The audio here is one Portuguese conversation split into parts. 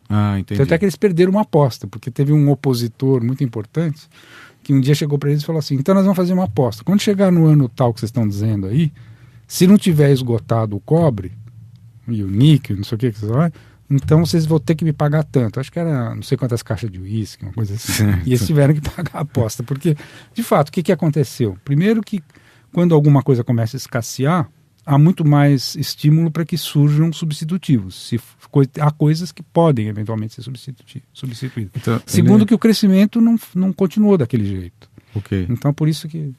Ah, entendi. Tanto é que eles perderam uma aposta, porque teve um opositor muito importante que um dia chegou para eles e falou assim, então nós vamos fazer uma aposta. Quando chegar no ano tal que vocês estão dizendo aí, se não tiver esgotado o cobre e o níquel, não sei o que vocês vão, então vocês vão ter que me pagar tanto. Acho que era não sei quantas caixas de uísque, uma coisa assim. Certo. E eles tiveram que pagar a aposta, porque, de fato, o que aconteceu? Primeiro que quando alguma coisa começa a escassear, há muito mais estímulo para que surjam substitutivos. Há coisas que podem eventualmente ser substituídas. Então, Segundo, que o crescimento não continuou daquele jeito. Ok. Então, por isso que...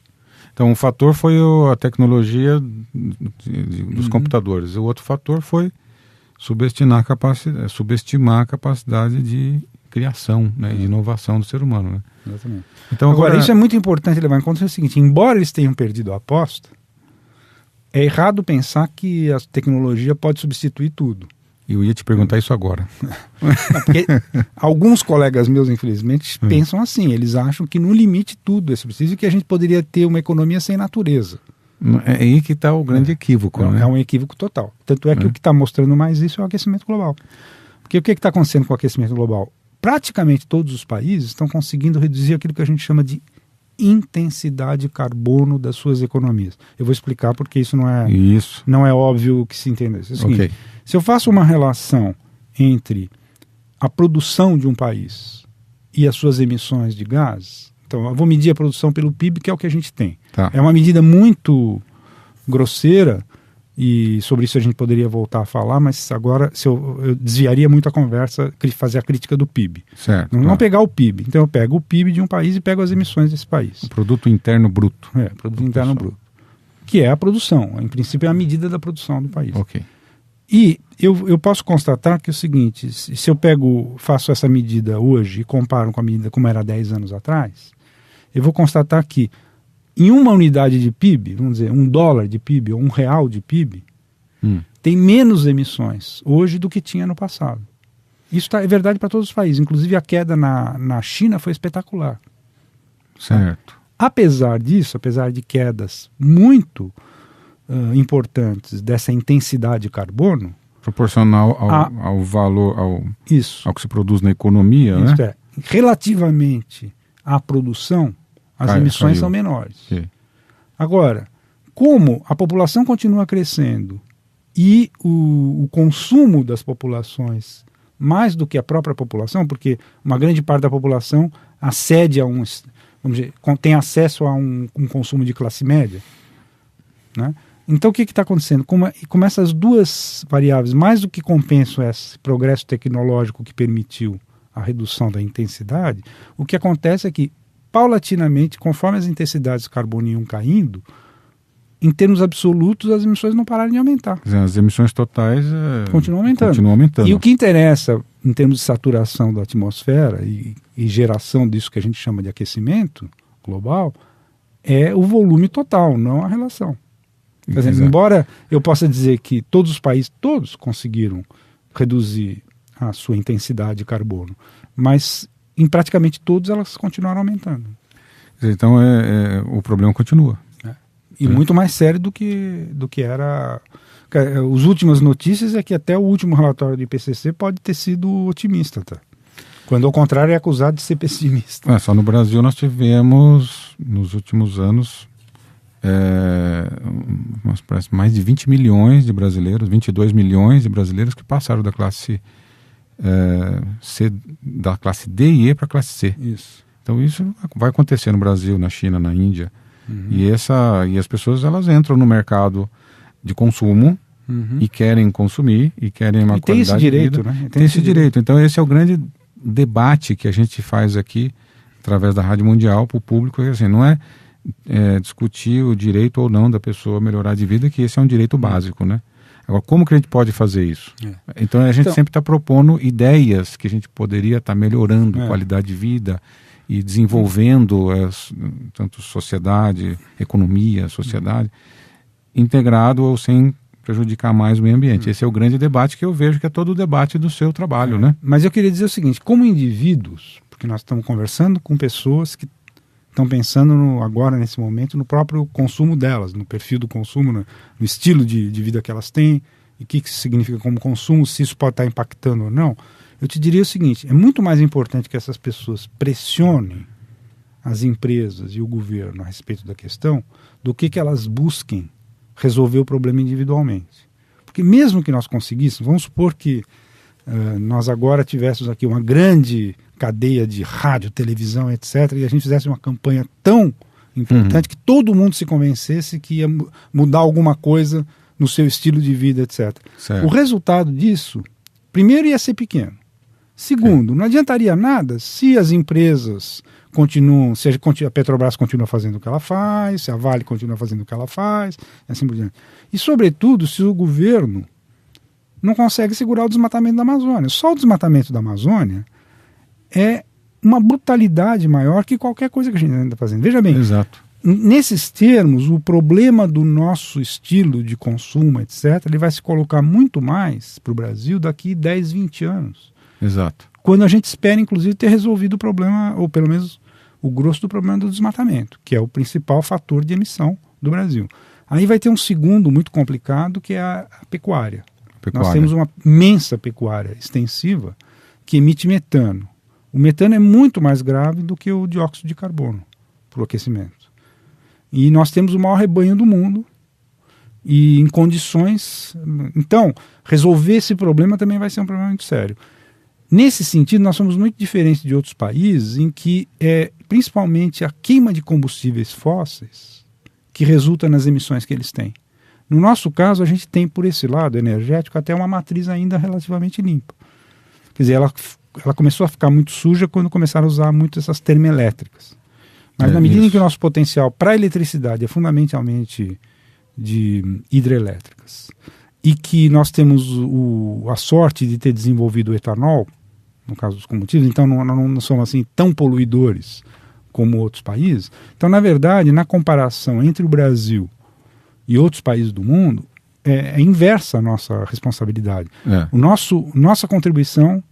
Então, um fator foi a tecnologia dos computadores. O outro fator foi subestimar a capacidade de criação, né, de inovação do ser humano. Né? Exatamente. Então, Agora, isso é muito importante levar em conta, é o seguinte, embora eles tenham perdido a aposta, é errado pensar que a tecnologia pode substituir tudo. Eu ia te perguntar isso agora. Porque alguns colegas meus, infelizmente, pensam assim. Eles acham que no limite tudo é substituível e que a gente poderia ter uma economia sem natureza. É aí que está o grande equívoco. Né? É um equívoco total. Tanto é que o que está mostrando mais isso é o aquecimento global. Porque o que está acontecendo com o aquecimento global? Praticamente todos os países estão conseguindo reduzir aquilo que a gente chama de intensidade de carbono das suas economias. Eu vou explicar porque isso não é óbvio que se entenda. É o seguinte, Ok. se eu faço uma relação entre a produção de um país e as suas emissões de gás, então eu vou medir a produção pelo PIB, que é o que a gente tem. Tá. É uma medida muito grosseira e sobre isso a gente poderia voltar a falar, mas agora eu desviaria muito a conversa, fazer a crítica do PIB. Certo. Não pegar o PIB. Então eu pego o PIB de um país e pego as emissões desse país. O produto interno bruto. Produto interno bruto. Que é a produção. Em princípio é a medida da produção do país. Ok. E eu posso constatar que é o seguinte, se eu faço essa medida hoje e comparo com a medida como era 10 anos atrás, eu vou constatar que em uma unidade de PIB, vamos dizer, $1 de PIB ou R$1 de PIB, tem menos emissões hoje do que tinha no passado. Isso é verdade para todos os países, inclusive a queda na China foi espetacular. Certo. Apesar disso, apesar de quedas muito importantes dessa intensidade de carbono, Proporcional ao valor, ao que se produz na economia, isso né? Relativamente à produção, as emissões são menores. Sim. Agora, como a população continua crescendo e o consumo das populações, mais do que a própria população, porque uma grande parte da população acede a vamos dizer, tem acesso a um consumo de classe média, né? Então o que está acontecendo? Como essas duas variáveis, mais do que compensam esse progresso tecnológico que permitiu a redução da intensidade, o que acontece é que, paulatinamente, conforme as intensidades de carbono iam caindo, em termos absolutos, as emissões não pararam de aumentar. As emissões totais continuam aumentando. E o que interessa, em termos de saturação da atmosfera e geração disso que a gente chama de aquecimento global, é o volume total, não a relação. Por exemplo, embora eu possa dizer que todos os países, todos conseguiram reduzir a sua intensidade de carbono, mas em praticamente todos elas continuaram aumentando. Então o problema continua. E muito mais sério do que era. As últimas notícias é que até o último relatório do IPCC pode ter sido otimista, tá? Quando ao contrário é acusado de ser pessimista. Só no Brasil nós tivemos, nos últimos anos, parece mais de 20 milhões de brasileiros, 22 milhões de brasileiros que passaram da classe C, da classe D e E para a classe C. Isso. Então isso vai acontecer no Brasil, na China, na Índia. E as pessoas elas entram no mercado de consumo e querem consumir e querem uma qualidade de vida. Né? Tem esse direito. Então esse é o grande debate que a gente faz aqui através da Rádio Mundial para o público. Assim, não é discutir o direito ou não da pessoa melhorar de vida, que esse é um direito básico, né? Agora, como que a gente pode fazer isso? Então a gente sempre está propondo ideias que a gente poderia estar melhorando a qualidade de vida e desenvolvendo tanto sociedade, economia, sociedade, integrado ou sem prejudicar mais o meio ambiente. Esse é o grande debate que eu vejo que é todo o debate do seu trabalho, né? Mas eu queria dizer o seguinte, como indivíduos, porque nós estamos conversando com pessoas que estão pensando agora, nesse momento, no próprio consumo delas, no perfil do consumo, no estilo de vida que elas têm, e o que isso significa como consumo, se isso pode estar impactando ou não. Eu te diria o seguinte, é muito mais importante que essas pessoas pressionem as empresas e o governo a respeito da questão do que elas busquem resolver o problema individualmente. Porque mesmo que nós conseguíssemos, vamos supor que nós agora tivéssemos aqui uma grande cadeia de rádio, televisão, etc., e a gente fizesse uma campanha tão importante que todo mundo se convencesse que ia mudar alguma coisa no seu estilo de vida, etc. Certo. O resultado disso, primeiro, ia ser pequeno. Segundo, não adiantaria nada se as empresas continuam, se a Petrobras continua fazendo o que ela faz, se a Vale continua fazendo o que ela faz, e assim por diante. E, sobretudo, se o governo não consegue segurar o desmatamento da Amazônia. Só o desmatamento da Amazônia é uma brutalidade maior que qualquer coisa que a gente anda fazendo. Veja bem, Exato. Nesses termos, o problema do nosso estilo de consumo, etc., ele vai se colocar muito mais para o Brasil daqui 10, 20 anos. Exato. Quando a gente espera, inclusive, ter resolvido o problema, ou pelo menos o grosso do problema do desmatamento, que é o principal fator de emissão do Brasil. Aí vai ter um segundo muito complicado, que é a pecuária. Nós temos uma imensa pecuária extensiva que emite metano. O metano é muito mais grave do que o dióxido de carbono para o aquecimento. E nós temos o maior rebanho do mundo e em condições... Então, resolver esse problema também vai ser um problema muito sério. Nesse sentido, nós somos muito diferentes de outros países em que é principalmente a queima de combustíveis fósseis que resulta nas emissões que eles têm. No nosso caso, a gente tem, por esse lado energético, até uma matriz ainda relativamente limpa. Quer dizer, ela começou a ficar muito suja quando começaram a usar muito essas termoelétricas. Mas na medida em que o nosso potencial para a eletricidade é fundamentalmente de hidrelétricas e que nós temos a sorte de ter desenvolvido o etanol, no caso dos combustíveis, então não somos assim tão poluidores como outros países. Então, na verdade, na comparação entre o Brasil e outros países do mundo, é inversa a nossa responsabilidade. Nossa contribuição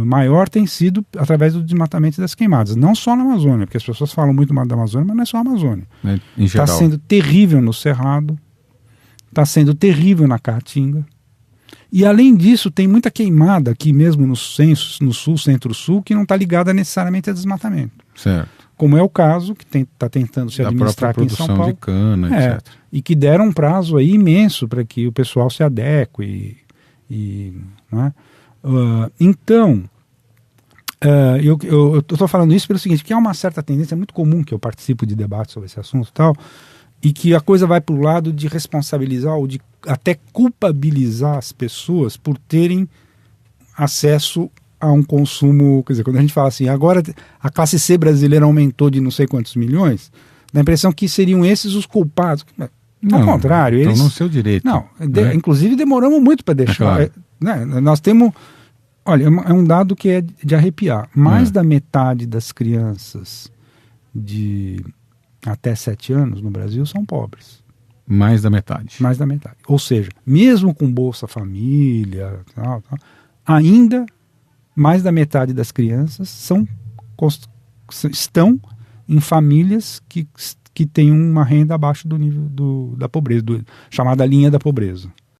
maior tem sido através do desmatamento das queimadas, não só na Amazônia, porque as pessoas falam muito mal da Amazônia, mas não é só a Amazônia. Está sendo terrível no Cerrado, está sendo terrível na Caatinga, e além disso tem muita queimada aqui mesmo no sul, centro-sul, que não está ligada necessariamente a desmatamento. Certo. Como é o caso que está tentando se administrar aqui em São Paulo. De cana, etc. E que deram um prazo aí imenso para que o pessoal se adeque. Né? Então, eu estou falando isso pelo seguinte, que há uma certa tendência, é muito comum que eu participo de debates sobre esse assunto e tal, e que a coisa vai para o lado de responsabilizar ou de até culpabilizar as pessoas por terem acesso a um consumo, quer dizer, quando a gente fala assim, agora a classe C brasileira aumentou de não sei quantos milhões, dá a impressão que seriam esses os culpados. Ao contrário, estão eles... no seu direito. Inclusive demoramos muito para deixar. É claro. Nós temos... Olha, é um dado que é de arrepiar. Mais da metade das crianças de até 7 anos no Brasil são pobres. Mais da metade. Mais da metade. Ou seja, mesmo com Bolsa Família, ainda mais da metade das crianças estão em famílias que têm uma renda abaixo do nível da pobreza, chamada linha da pobreza.